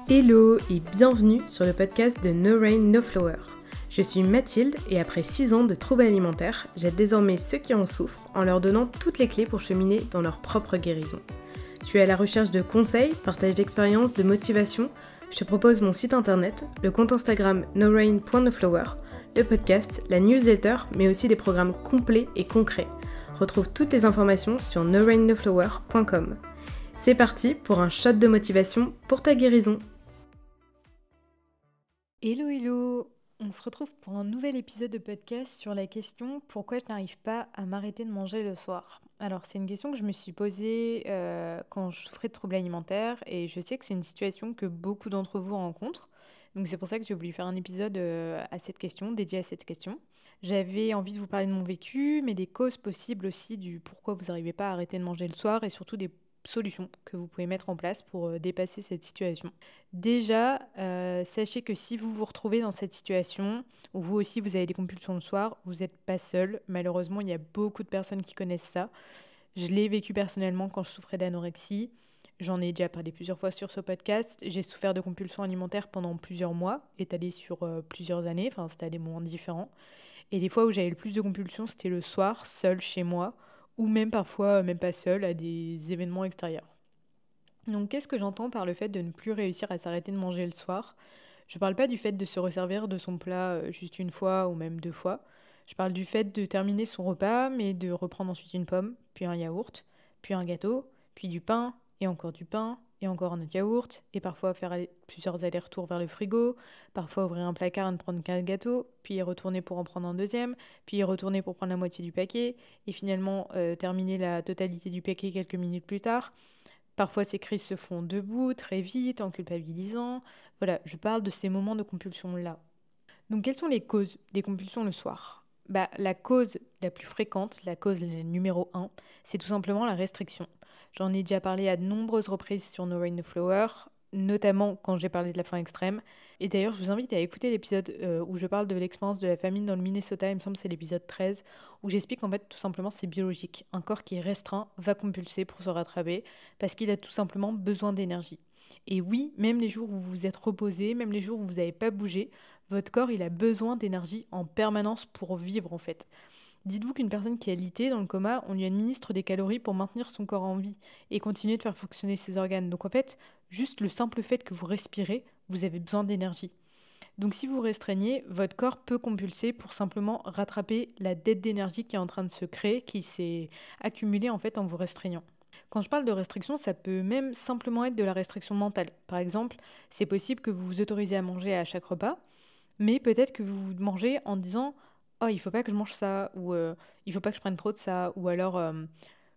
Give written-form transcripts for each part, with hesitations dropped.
Hello et bienvenue sur le podcast de No Rain No Flower. Je suis Mathilde et après 6 ans de troubles alimentaires, j'aide désormais ceux qui en souffrent en leur donnant toutes les clés pour cheminer dans leur propre guérison. Tu es à la recherche de conseils, partage d'expériences, de motivation. Je te propose mon site internet, le compte Instagram norain.noflower, le podcast, la newsletter, mais aussi des programmes complets et concrets. Retrouve toutes les informations sur norainnoflower.com. C'est parti pour un shot de motivation pour ta guérison. Hello, on se retrouve pour un nouvel épisode de podcast sur la question « Pourquoi je n'arrive pas à m'arrêter de manger le soir ?» Alors c'est une question que je me suis posée quand je souffrais de troubles alimentaires et je sais que c'est une situation que beaucoup d'entre vous rencontrent. Donc c'est pour ça que j'ai voulu faire un épisode à cette question, dédié à cette question. J'avais envie de vous parler de mon vécu, mais des causes possibles aussi du pourquoi vous n'arrivez pas à arrêter de manger le soir et surtout des solutions que vous pouvez mettre en place pour dépasser cette situation. Déjà, sachez que si vous vous retrouvez dans cette situation, où vous aussi vous avez des compulsions le soir, vous n'êtes pas seul. Malheureusement, il y a beaucoup de personnes qui connaissent ça. Je l'ai vécu personnellement quand je souffrais d'anorexie. J'en ai déjà parlé plusieurs fois sur ce podcast. J'ai souffert de compulsions alimentaires pendant plusieurs mois, étalées sur plusieurs années. Enfin, c'était à des moments différents. Et les fois où j'avais le plus de compulsions, c'était le soir, seul chez moi, ou même parfois, même pas seul, à des événements extérieurs. Donc qu'est-ce que j'entends par le fait de ne plus réussir à s'arrêter de manger le soir ? Je parle pas du fait de se resservir de son plat juste une fois ou même 2 fois. Je parle du fait de terminer son repas, mais de reprendre ensuite une pomme, puis un yaourt, puis un gâteau, puis du pain, et encore du pain, et encore un autre yaourt, et parfois faire plusieurs allers-retours vers le frigo, parfois ouvrir un placard et ne prendre qu'un gâteau, puis y retourner pour en prendre un deuxième, puis y retourner pour prendre la moitié du paquet, et finalement terminer la totalité du paquet quelques minutes plus tard. Parfois, ces crises se font debout, très vite, en culpabilisant. Voilà, je parle de ces moments de compulsion-là. Donc, quelles sont les causes des compulsions le soir ? La cause la plus fréquente, la cause numéro 1, c'est tout simplement la restriction. J'en ai déjà parlé à de nombreuses reprises sur No Rain No Flower, notamment quand j'ai parlé de la faim extrême. Et d'ailleurs, je vous invite à écouter l'épisode où je parle de l'expérience de la famine dans le Minnesota, il me semble que c'est l'épisode 13, où j'explique qu'en fait, tout simplement, c'est biologique. Un corps qui est restreint va compulser pour se rattraper, parce qu'il a tout simplement besoin d'énergie. Et oui, même les jours où vous vous êtes reposé, même les jours où vous n'avez pas bougé, votre corps, il a besoin d'énergie en permanence pour vivre en fait. Dites-vous qu'une personne qui est alitée dans le coma, on lui administre des calories pour maintenir son corps en vie et continuer de faire fonctionner ses organes. Donc en fait, juste le simple fait que vous respirez, vous avez besoin d'énergie. Donc si vous restreignez, votre corps peut compulser pour simplement rattraper la dette d'énergie qui est en train de se créer, qui s'est accumulée en fait en vous restreignant. Quand je parle de restriction, ça peut même simplement être de la restriction mentale. Par exemple, c'est possible que vous vous autorisez à manger à chaque repas, mais peut-être que vous mangez en disant « Oh, il faut pas que je mange ça » ou « Il faut pas que je prenne trop de ça » ou alors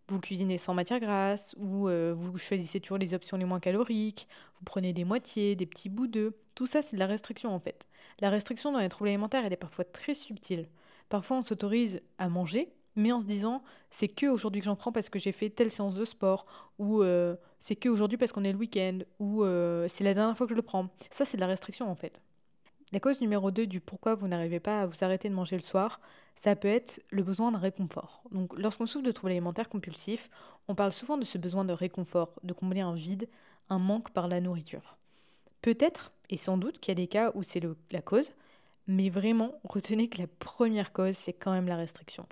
vous cuisinez sans matière grasse ou vous choisissez toujours les options les moins caloriques, vous prenez des moitiés, des petits bouts d'œufs. Tout ça, c'est de la restriction en fait. La restriction dans les troubles alimentaires, elle est parfois très subtile. Parfois, on s'autorise à manger, mais en se disant « C'est que aujourd'hui que j'en prends parce que j'ai fait telle séance de sport » ou c'est que aujourd'hui parce qu'on est le week-end » ou c'est la dernière fois que je le prends ». Ça, c'est de la restriction en fait. La cause numéro 2 du pourquoi vous n'arrivez pas à vous arrêter de manger le soir, ça peut être le besoin de réconfort. Donc lorsqu'on souffre de troubles alimentaires compulsifs, on parle souvent de ce besoin de réconfort, de combler un vide, un manque par la nourriture. Peut-être, et sans doute, qu'il y a des cas où c'est la cause, mais vraiment, retenez que la première cause, c'est quand même la restriction.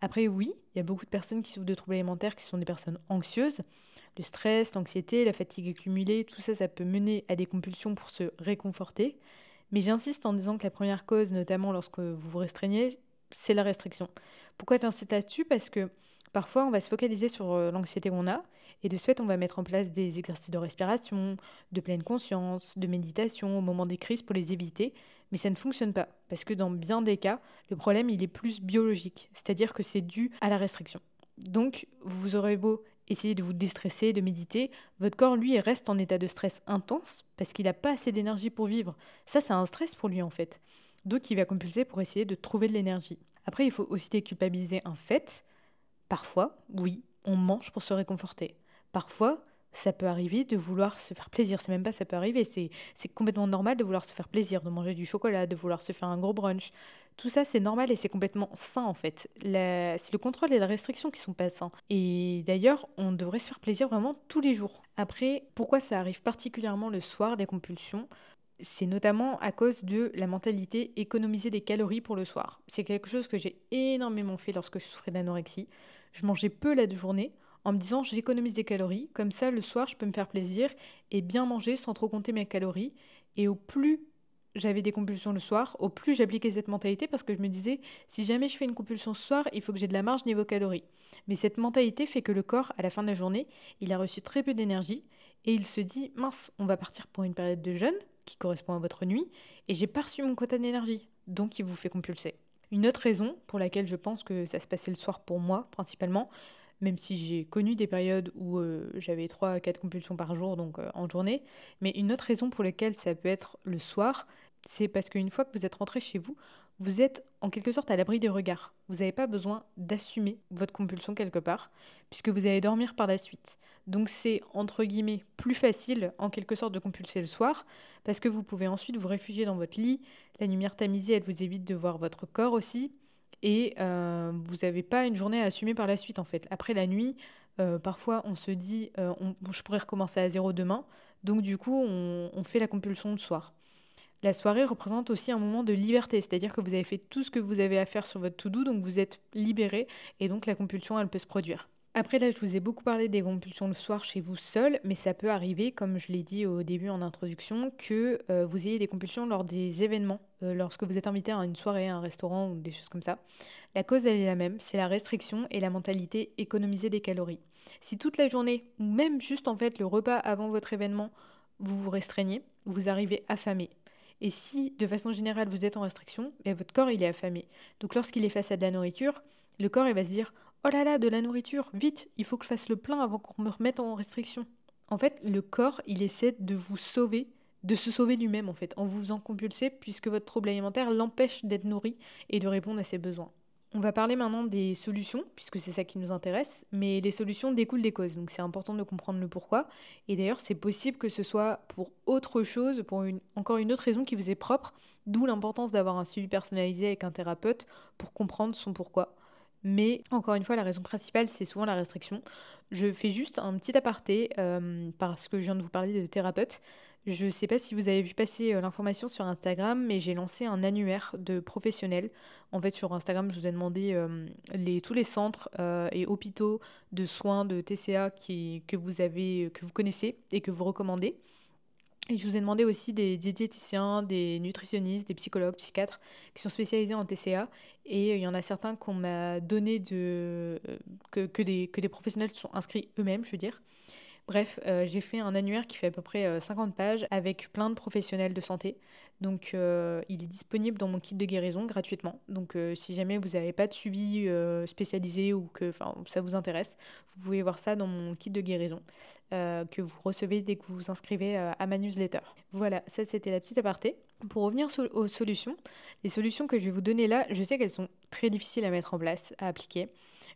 Après, oui, il y a beaucoup de personnes qui souffrent de troubles alimentaires qui sont des personnes anxieuses. Le stress, l'anxiété, la fatigue accumulée, tout ça, ça peut mener à des compulsions pour se réconforter. Mais j'insiste en disant que la première cause, notamment lorsque vous vous restreignez, c'est la restriction. Pourquoi j'insiste là-dessus ? Parce que parfois, on va se focaliser sur l'anxiété qu'on a, et de ce fait, on va mettre en place des exercices de respiration, de pleine conscience, de méditation au moment des crises pour les éviter, mais ça ne fonctionne pas, parce que dans bien des cas, le problème, il est plus biologique, c'est-à-dire que c'est dû à la restriction. Donc, vous aurez beau essayer de vous déstresser, de méditer, votre corps, lui, reste en état de stress intense parce qu'il n'a pas assez d'énergie pour vivre. Ça, c'est un stress pour lui, en fait. Donc, il va compulser pour essayer de trouver de l'énergie. Après, il faut aussi déculpabiliser un fait. Parfois, oui, on mange pour se réconforter. Parfois, ça peut arriver de vouloir se faire plaisir. C'est même pas ça peut arriver, c'est complètement normal de vouloir se faire plaisir, de manger du chocolat, de vouloir se faire un gros brunch. Tout ça, c'est normal et c'est complètement sain en fait. C'est le contrôle et la restriction qui sont pas sains. Et d'ailleurs, on devrait se faire plaisir vraiment tous les jours. Après, pourquoi ça arrive particulièrement le soir des compulsions? C'est notamment à cause de la mentalité économiser des calories pour le soir. C'est quelque chose que j'ai énormément fait lorsque je souffrais d'anorexie. Je mangeais peu la journée en me disant j'économise des calories, comme ça le soir je peux me faire plaisir et bien manger sans trop compter mes calories. Et au plus j'avais des compulsions le soir, au plus j'appliquais cette mentalité parce que je me disais si jamais je fais une compulsion ce soir, il faut que j'ai de la marge niveau calories. Mais cette mentalité fait que le corps, à la fin de la journée, il a reçu très peu d'énergie et il se dit mince, on va partir pour une période de jeûne qui correspond à votre nuit, et j'ai pas reçu mon quota d'énergie, donc il vous fait compulser. Une autre raison pour laquelle je pense que ça se passait le soir pour moi, principalement, même si j'ai connu des périodes où j'avais 3 à 4 compulsions par jour, donc en journée, mais une autre raison pour laquelle ça peut être le soir, c'est parce qu'une fois que vous êtes rentré chez vous, vous êtes en quelque sorte à l'abri des regards. Vous n'avez pas besoin d'assumer votre compulsion quelque part, puisque vous allez dormir par la suite. Donc c'est, entre guillemets, plus facile en quelque sorte de compulser le soir, parce que vous pouvez ensuite vous réfugier dans votre lit, la lumière tamisée, elle vous évite de voir votre corps aussi, et vous n'avez pas une journée à assumer par la suite en fait. Après la nuit, parfois on se dit je pourrais recommencer à zéro demain, donc du coup on fait la compulsion le soir. La soirée représente aussi un moment de liberté, c'est-à-dire que vous avez fait tout ce que vous avez à faire sur votre to-do, donc vous êtes libéré, et donc la compulsion, elle peut se produire. Après, là, je vous ai beaucoup parlé des compulsions le soir chez vous seul, mais ça peut arriver, comme je l'ai dit au début en introduction, que vous ayez des compulsions lors des événements, lorsque vous êtes invité à une soirée, à un restaurant ou des choses comme ça. La cause, elle est la même, c'est la restriction et la mentalité économiser des calories. Si toute la journée, ou même juste en fait le repas avant votre événement, vous vous restreignez, vous arrivez affamé. Et si, de façon générale, vous êtes en restriction, ben, votre corps, il est affamé. Donc lorsqu'il est face à de la nourriture, le corps, il va se dire « Oh là là, de la nourriture, vite, il faut que je fasse le plein avant qu'on me remette en restriction. » En fait, le corps, il essaie de vous sauver, de se sauver lui-même, en fait, en vous faisant compulser, puisque votre trouble alimentaire l'empêche d'être nourri et de répondre à ses besoins. On va parler maintenant des solutions, puisque c'est ça qui nous intéresse, mais les solutions découlent des causes, donc c'est important de comprendre le pourquoi. Et d'ailleurs, c'est possible que ce soit pour autre chose, pour encore une autre raison qui vous est propre, d'où l'importance d'avoir un suivi personnalisé avec un thérapeute pour comprendre son pourquoi. Mais encore une fois, la raison principale, c'est souvent la restriction. Je fais juste un petit aparté, parce que je viens de vous parler de thérapeute. Je ne sais pas si vous avez vu passer l'information sur Instagram, mais j'ai lancé un annuaire de professionnels. En fait, sur Instagram, je vous ai demandé tous les centres et hôpitaux de soins de TCA que vous connaissez et que vous recommandez. Et je vous ai demandé aussi des diététiciens, des nutritionnistes, des psychologues, psychiatres qui sont spécialisés en TCA. Et il y en a certains qu'on m'a donné que des professionnels sont inscrits eux-mêmes, je veux dire. Bref, j'ai fait un annuaire qui fait à peu près 50 pages avec plein de professionnels de santé. Donc, il est disponible dans mon kit de guérison gratuitement. Donc, si jamais vous n'avez pas de suivi spécialisé ou que ça vous intéresse, vous pouvez voir ça dans mon kit de guérison que vous recevez dès que vous vous inscrivez à ma newsletter. Voilà, ça c'était la petite aparté. Pour revenir aux solutions, les solutions que je vais vous donner là, je sais qu'elles sont très difficiles à mettre en place, à appliquer,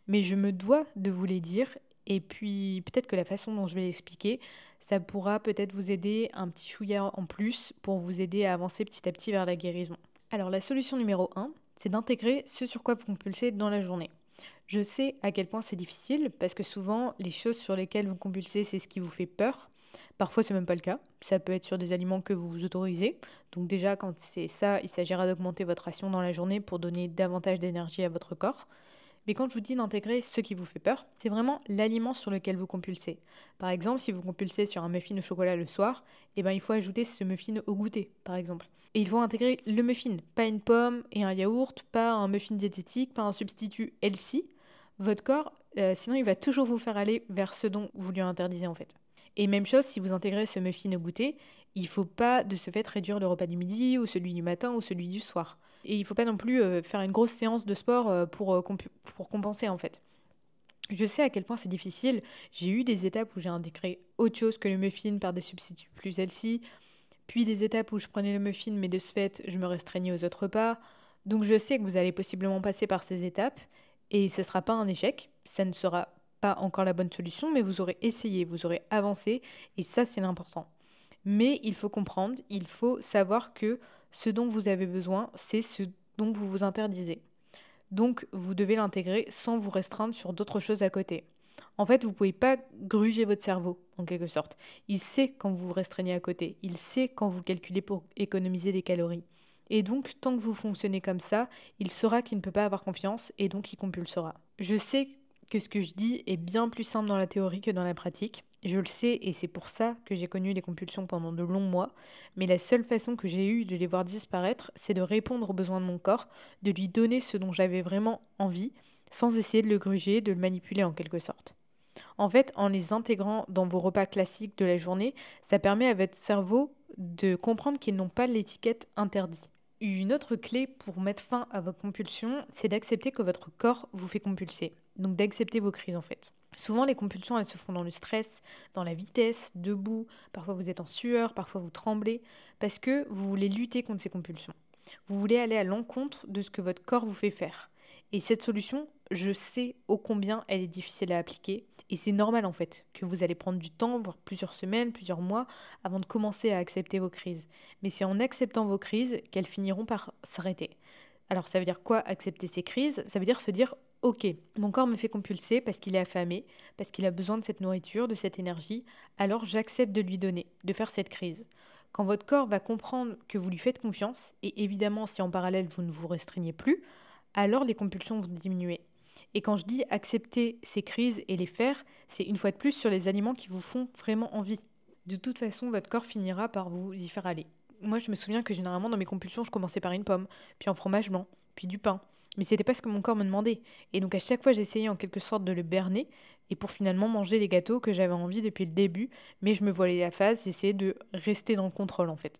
mais je me dois de vous les dire. Et puis peut-être que la façon dont je vais l'expliquer, ça pourra peut-être vous aider un petit chouïa en plus pour vous aider à avancer petit à petit vers la guérison. Alors la solution numéro 1, c'est d'intégrer ce sur quoi vous compulsez dans la journée. Je sais à quel point c'est difficile parce que souvent les choses sur lesquelles vous compulsez, c'est ce qui vous fait peur. Parfois c'est même pas le cas, ça peut être sur des aliments que vous autorisez. Donc déjà quand c'est ça, il s'agira d'augmenter votre ration dans la journée pour donner davantage d'énergie à votre corps. Mais quand je vous dis d'intégrer ce qui vous fait peur, c'est vraiment l'aliment sur lequel vous compulsez. Par exemple, si vous compulsez sur un muffin au chocolat le soir, il faut ajouter ce muffin au goûter, par exemple. Et il faut intégrer le muffin, pas une pomme et un yaourt, pas un muffin diététique, pas un substitut healthy. Votre corps, sinon il va toujours vous faire aller vers ce dont vous lui interdisez en fait. Et même chose, si vous intégrez ce muffin au goûter, il ne faut pas de ce fait réduire le repas du midi ou celui du matin ou celui du soir. Et il ne faut pas non plus faire une grosse séance de sport pour compenser en fait. Je sais à quel point c'est difficile. J'ai eu des étapes où j'ai intégré autre chose que le muffin par des substituts plus healthy, puis des étapes où je prenais le muffin mais de ce fait je me restreignais aux autres repas. Donc je sais que vous allez possiblement passer par ces étapes et ce ne sera pas un échec, ça ne sera pas encore la bonne solution, mais vous aurez essayé, vous aurez avancé, et ça, c'est l'important. Mais il faut comprendre, il faut savoir que ce dont vous avez besoin, c'est ce dont vous vous interdisez. Donc, vous devez l'intégrer sans vous restreindre sur d'autres choses à côté. En fait, vous ne pouvez pas gruger votre cerveau, en quelque sorte. Il sait quand vous vous restreignez à côté. Il sait quand vous calculez pour économiser des calories. Et donc, tant que vous fonctionnez comme ça, il saura qu'il ne peut pas avoir confiance et donc il compulsera. Je sais que ce que je dis est bien plus simple dans la théorie que dans la pratique. Je le sais et c'est pour ça que j'ai connu les compulsions pendant de longs mois. Mais la seule façon que j'ai eue de les voir disparaître, c'est de répondre aux besoins de mon corps, de lui donner ce dont j'avais vraiment envie, sans essayer de le gruger, de le manipuler en quelque sorte. En fait, en les intégrant dans vos repas classiques de la journée, ça permet à votre cerveau de comprendre qu'ils n'ont pas l'étiquette interdit. Une autre clé pour mettre fin à vos compulsions, c'est d'accepter que votre corps vous fait compulser. Donc d'accepter vos crises en fait. Souvent les compulsions elles se font dans le stress, dans la vitesse, debout, parfois vous êtes en sueur, parfois vous tremblez, parce que vous voulez lutter contre ces compulsions. Vous voulez aller à l'encontre de ce que votre corps vous fait faire. Et cette solution, je sais ô combien elle est difficile à appliquer. Et c'est normal en fait que vous allez prendre du temps, voire plusieurs semaines, plusieurs mois, avant de commencer à accepter vos crises. Mais c'est en acceptant vos crises qu'elles finiront par s'arrêter. Alors ça veut dire quoi accepter ces crises? Ça veut dire se dire ok, mon corps me fait compulser parce qu'il est affamé, parce qu'il a besoin de cette nourriture, de cette énergie, alors j'accepte de lui donner, de faire cette crise. Quand votre corps va comprendre que vous lui faites confiance, et évidemment si en parallèle vous ne vous restreignez plus, alors les compulsions vont diminuer. Et quand je dis accepter ces crises et les faire, c'est une fois de plus sur les aliments qui vous font vraiment envie. De toute façon, votre corps finira par vous y faire aller. Moi, je me souviens que généralement, dans mes compulsions, je commençais par une pomme, puis un fromage blanc, puis du pain. Mais c'était pas ce que mon corps me demandait. Et donc, à chaque fois, j'essayais en quelque sorte de le berner, et pour finalement manger les gâteaux que j'avais envie depuis le début, mais je me voilais la face, j'essayais de rester dans le contrôle en fait.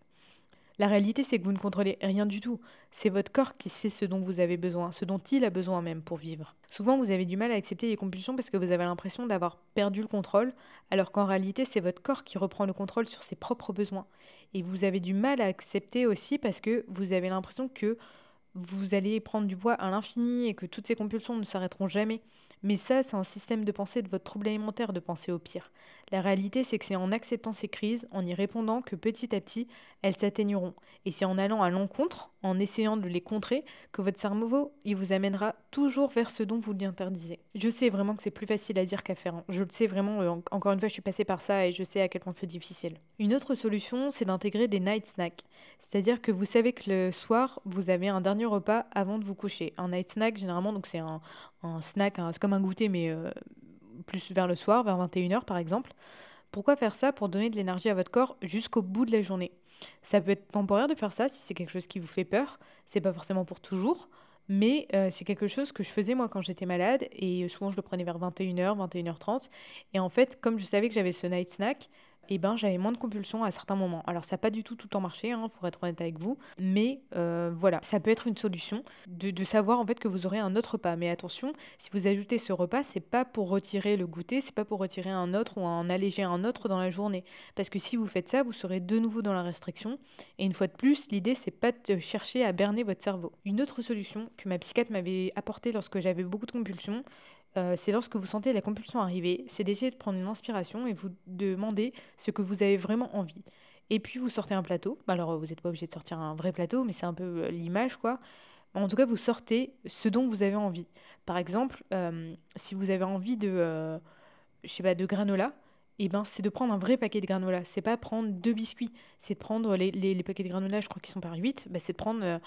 La réalité, c'est que vous ne contrôlez rien du tout. C'est votre corps qui sait ce dont vous avez besoin, ce dont il a besoin même pour vivre. Souvent, vous avez du mal à accepter les compulsions parce que vous avez l'impression d'avoir perdu le contrôle, alors qu'en réalité, c'est votre corps qui reprend le contrôle sur ses propres besoins. Et vous avez du mal à accepter aussi parce que vous avez l'impression que vous allez prendre du poids à l'infini et que toutes ces compulsions ne s'arrêteront jamais. Mais ça, c'est un système de pensée de votre trouble alimentaire de penser au pire. La réalité, c'est que c'est en acceptant ces crises, en y répondant, que petit à petit, elles s'atténueront. Et c'est en allant à l'encontre, en essayant de les contrer, que votre cerveau, il vous amènera toujours vers ce dont vous lui interdisez. Je sais vraiment que c'est plus facile à dire qu'à faire, hein. Je le sais vraiment, encore une fois, je suis passée par ça et je sais à quel point c'est difficile. Une autre solution, c'est d'intégrer des night snacks. C'est-à-dire que vous savez que le soir, vous avez un dernier repas avant de vous coucher. Un night snack, généralement, donc c'est un snack, c'est comme un goûter, mais plus vers le soir, vers 21h par exemple. Pourquoi faire ça? Pour donner de l'énergie à votre corps jusqu'au bout de la journée. Ça peut être temporaire de faire ça si c'est quelque chose qui vous fait peur. C'est pas forcément pour toujours. Mais c'est quelque chose que je faisais moi quand j'étais malade et souvent je le prenais vers 21h, 21h30. Et en fait, comme je savais que j'avais ce night snack, eh ben, j'avais moins de compulsions à certains moments. Alors ça n'a pas du tout le temps marché, hein, pour être honnête avec vous. Mais voilà, ça peut être une solution de savoir en fait que vous aurez un autre repas. Mais attention, si vous ajoutez ce repas, c'est pas pour retirer le goûter, c'est pas pour retirer un autre ou en alléger un autre dans la journée. Parce que si vous faites ça, vous serez de nouveau dans la restriction. Et une fois de plus, l'idée, c'est pas de chercher à berner votre cerveau. Une autre solution que ma psychiatre m'avait apportée lorsque j'avais beaucoup de compulsions, c'est lorsque vous sentez la compulsion arriver, c'est d'essayer de prendre une inspiration et vous demander ce que vous avez vraiment envie. Et puis vous sortez un plateau. Alors vous n'êtes pas obligé de sortir un vrai plateau, mais c'est un peu l'image quoi. En tout cas, vous sortez ce dont vous avez envie. Par exemple, si vous avez envie de, je sais pas, de granola, eh ben, c'est de prendre un vrai paquet de granola. C'est pas prendre deux biscuits, c'est de prendre les paquets de granola, je crois qu'ils sont par 8. Bah, c'est de prendre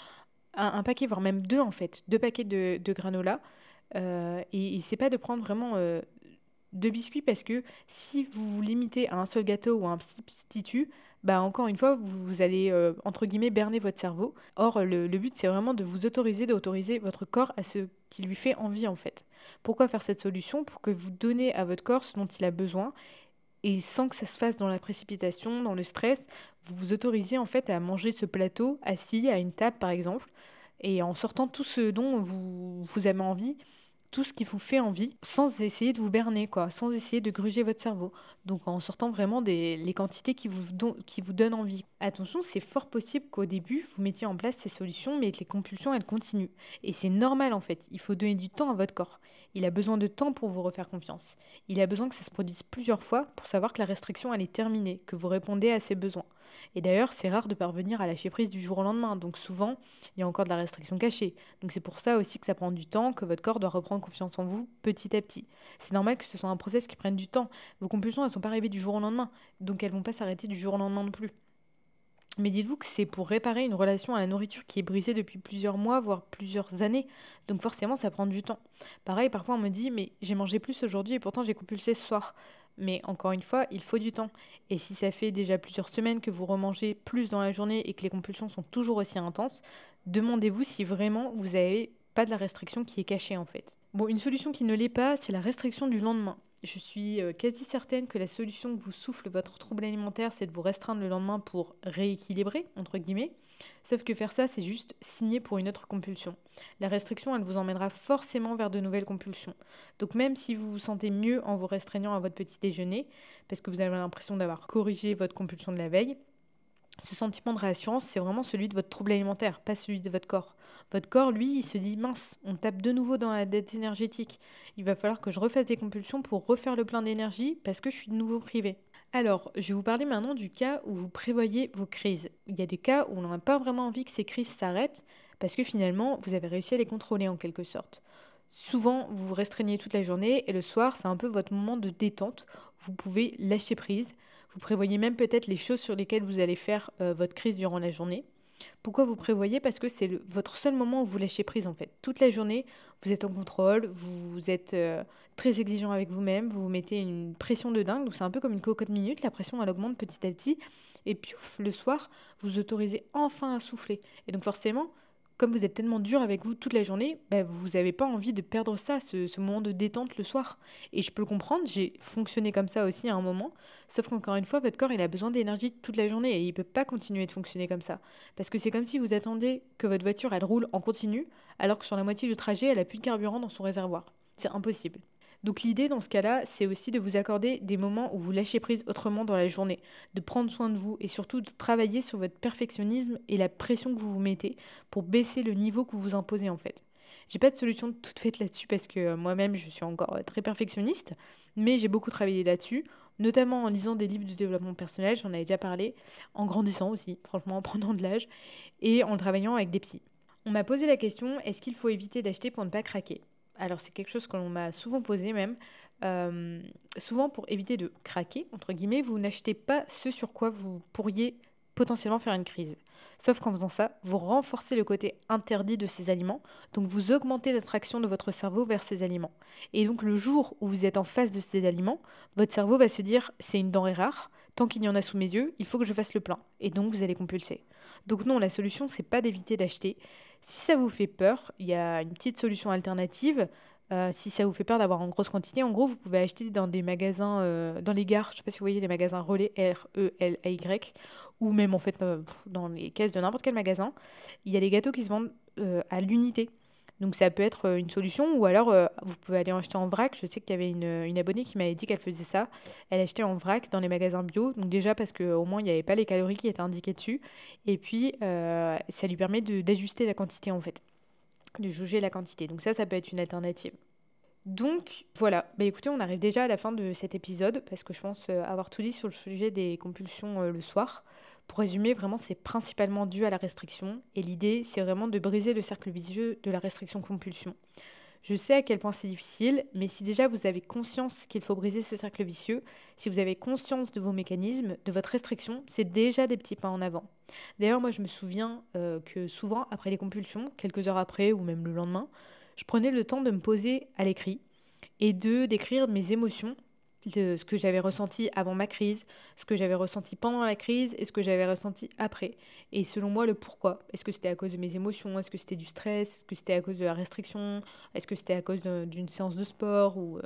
un paquet, voire même deux en fait, deux paquets de granola. Et c'est pas de prendre vraiment deux biscuits parce que si vous vous limitez à un seul gâteau ou à un substitut, bah encore une fois, vous allez entre guillemets berner votre cerveau. Or, le but, c'est vraiment de vous d'autoriser votre corps à ce qui lui fait envie en fait. Pourquoi faire cette solution? Pour que vous donnez à votre corps ce dont il a besoin et sans que ça se fasse dans la précipitation, dans le stress, vous vous autorisez en fait à manger ce plateau assis à une table par exemple et en sortant tout ce dont vous avez envie tout ce qui vous fait envie sans essayer de vous berner, quoi, sans essayer de gruger votre cerveau. Donc en sortant vraiment les quantités qui vous donnent envie. Attention, c'est fort possible qu'au début, vous mettiez en place ces solutions, mais que les compulsions, elles continuent. Et c'est normal en fait, il faut donner du temps à votre corps. Il a besoin de temps pour vous refaire confiance. Il a besoin que ça se produise plusieurs fois pour savoir que la restriction, elle est terminée, que vous répondez à ses besoins. Et d'ailleurs, c'est rare de parvenir à lâcher prise du jour au lendemain, donc souvent, il y a encore de la restriction cachée. Donc c'est pour ça aussi que ça prend du temps, que votre corps doit reprendre confiance en vous petit à petit. C'est normal que ce soit un process qui prenne du temps. Vos compulsions, elles ne sont pas arrivées du jour au lendemain, donc elles ne vont pas s'arrêter du jour au lendemain non plus. Mais dites-vous que c'est pour réparer une relation à la nourriture qui est brisée depuis plusieurs mois, voire plusieurs années. Donc forcément, ça prend du temps. Pareil, parfois on me dit, mais j'ai mangé plus aujourd'hui et pourtant j'ai compulsé ce soir. Mais encore une fois, il faut du temps. Et si ça fait déjà plusieurs semaines que vous remangez plus dans la journée et que les compulsions sont toujours aussi intenses, demandez-vous si vraiment vous n'avez pas de la restriction qui est cachée en fait. Bon, une solution qui ne l'est pas, c'est la restriction du lendemain. Je suis quasi certaine que la solution que vous souffle votre trouble alimentaire, c'est de vous restreindre le lendemain pour rééquilibrer, entre guillemets. Sauf que faire ça, c'est juste signer pour une autre compulsion. La restriction, elle vous emmènera forcément vers de nouvelles compulsions. Donc même si vous vous sentez mieux en vous restreignant à votre petit déjeuner, parce que vous avez l'impression d'avoir corrigé votre compulsion de la veille, ce sentiment de réassurance, c'est vraiment celui de votre trouble alimentaire, pas celui de votre corps. Votre corps, lui, il se dit, mince, on tape de nouveau dans la dette énergétique. Il va falloir que je refasse des compulsions pour refaire le plein d'énergie parce que je suis de nouveau privée. Alors, je vais vous parler maintenant du cas où vous prévoyez vos crises. Il y a des cas où on n'a pas vraiment envie que ces crises s'arrêtent parce que finalement, vous avez réussi à les contrôler en quelque sorte. Souvent, vous vous restreignez toute la journée et le soir, c'est un peu votre moment de détente. Vous pouvez lâcher prise. Vous prévoyez même peut-être les choses sur lesquelles vous allez faire votre crise durant la journée. Pourquoi vous prévoyez? Parce que c'est votre seul moment où vous lâchez prise en fait. Toute la journée, vous êtes en contrôle, vous êtes très exigeant avec vous-même, vous vous mettez une pression de dingue. Donc c'est un peu comme une cocotte minute, la pression elle augmente petit à petit. Et puis le soir, vous autorisez enfin à souffler. Et donc forcément, comme vous êtes tellement dur avec vous toute la journée, bah, vous n'avez pas envie de perdre ça, ce moment de détente le soir. Et je peux le comprendre, j'ai fonctionné comme ça aussi à un moment. Sauf qu'encore une fois, votre corps, il a besoin d'énergie toute la journée et il ne peut pas continuer de fonctionner comme ça. Parce que c'est comme si vous attendiez que votre voiture, elle roule en continu, alors que sur la moitié du trajet, elle a plus de carburant dans son réservoir. C'est impossible. Donc l'idée dans ce cas-là, c'est aussi de vous accorder des moments où vous lâchez prise autrement dans la journée, de prendre soin de vous et surtout de travailler sur votre perfectionnisme et la pression que vous vous mettez pour baisser le niveau que vous vous imposez en fait. J'ai pas de solution toute faite là-dessus parce que moi-même je suis encore très perfectionniste, mais j'ai beaucoup travaillé là-dessus, notamment en lisant des livres de développement personnel, j'en avais déjà parlé, en grandissant aussi, franchement en prenant de l'âge, et en travaillant avec des psys. On m'a posé la question, est-ce qu'il faut éviter d'acheter pour ne pas craquer? Alors c'est quelque chose que l'on m'a souvent posé même. Euh, Souvent pour éviter de craquer, entre guillemets, vous n'achetez pas ce sur quoi vous pourriez potentiellement faire une crise. Sauf qu'en faisant ça, vous renforcez le côté interdit de ces aliments, donc vous augmentez l'attraction de votre cerveau vers ces aliments. Et donc le jour où vous êtes en face de ces aliments, votre cerveau va se dire c'est une denrée rare, tant qu'il y en a sous mes yeux, il faut que je fasse le plein. Et donc vous allez compulser. Donc non, la solution c'est pas d'éviter d'acheter, si ça vous fait peur, il y a une petite solution alternative. Si ça vous fait peur d'avoir en grosse quantité, en gros, vous pouvez acheter dans des magasins, dans les gares, je ne sais pas si vous voyez les magasins relais, R-E-L-A-Y, ou même en fait dans les caisses de n'importe quel magasin. Il y a des gâteaux qui se vendent à l'unité. Donc ça peut être une solution, ou alors vous pouvez aller en acheter en vrac. Je sais qu'il y avait une abonnée qui m'avait dit qu'elle faisait ça. Elle achetait en vrac dans les magasins bio, donc déjà parce qu'au moins il n'y avait pas les calories qui étaient indiquées dessus. Et puis ça lui permet d'ajuster la quantité en fait, de jauger la quantité. Donc ça peut être une alternative. Donc voilà, bah écoutez, on arrive déjà à la fin de cet épisode parce que je pense avoir tout dit sur le sujet des compulsions le soir. Pour résumer, vraiment, c'est principalement dû à la restriction et l'idée, c'est vraiment de briser le cercle vicieux de la restriction-compulsion. Je sais à quel point c'est difficile, mais si déjà vous avez conscience qu'il faut briser ce cercle vicieux, si vous avez conscience de vos mécanismes, de votre restriction, c'est déjà des petits pas en avant. D'ailleurs, moi je me souviens que souvent, après les compulsions, quelques heures après ou même le lendemain, je prenais le temps de me poser à l'écrit et de décrire mes émotions, de ce que j'avais ressenti avant ma crise, ce que j'avais ressenti pendant la crise et ce que j'avais ressenti après. Et selon moi, le pourquoi. Est-ce que c'était à cause de mes émotions? Est-ce que c'était du stress? Est-ce que c'était à cause de la restriction? Est-ce que c'était à cause d'une séance de sport ou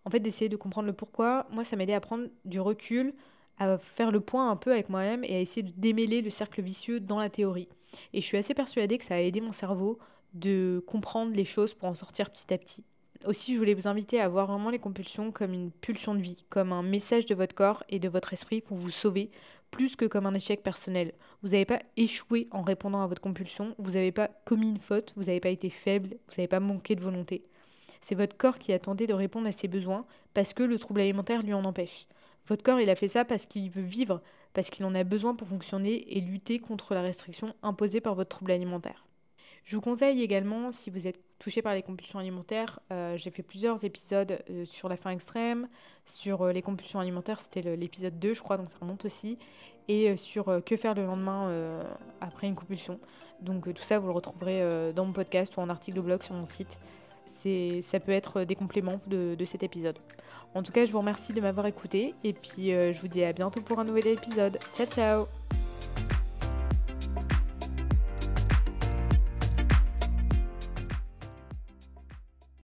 En fait, d'essayer de comprendre le pourquoi, moi, ça m'aidait à prendre du recul, à faire le point un peu avec moi-même et à essayer de démêler le cercle vicieux dans la théorie. Et je suis assez persuadée que ça a aidé mon cerveau de comprendre les choses pour en sortir petit à petit. Aussi, je voulais vous inviter à voir vraiment les compulsions comme une pulsion de vie, comme un message de votre corps et de votre esprit pour vous sauver, plus que comme un échec personnel. Vous n'avez pas échoué en répondant à votre compulsion, vous n'avez pas commis une faute, vous n'avez pas été faible, vous n'avez pas manqué de volonté. C'est votre corps qui a tenté de répondre à ses besoins parce que le trouble alimentaire lui en empêche. Votre corps, il a fait ça parce qu'il veut vivre, parce qu'il en a besoin pour fonctionner et lutter contre la restriction imposée par votre trouble alimentaire. Je vous conseille également, si vous êtes touché par les compulsions alimentaires, j'ai fait plusieurs épisodes sur la faim extrême, sur les compulsions alimentaires, c'était l'épisode 2 je crois, donc ça remonte aussi, et sur que faire le lendemain après une compulsion. Donc tout ça vous le retrouverez dans mon podcast ou en article de blog sur mon site. Ça peut être des compléments de cet épisode. En tout cas, je vous remercie de m'avoir écouté et puis je vous dis à bientôt pour un nouvel épisode. Ciao ciao!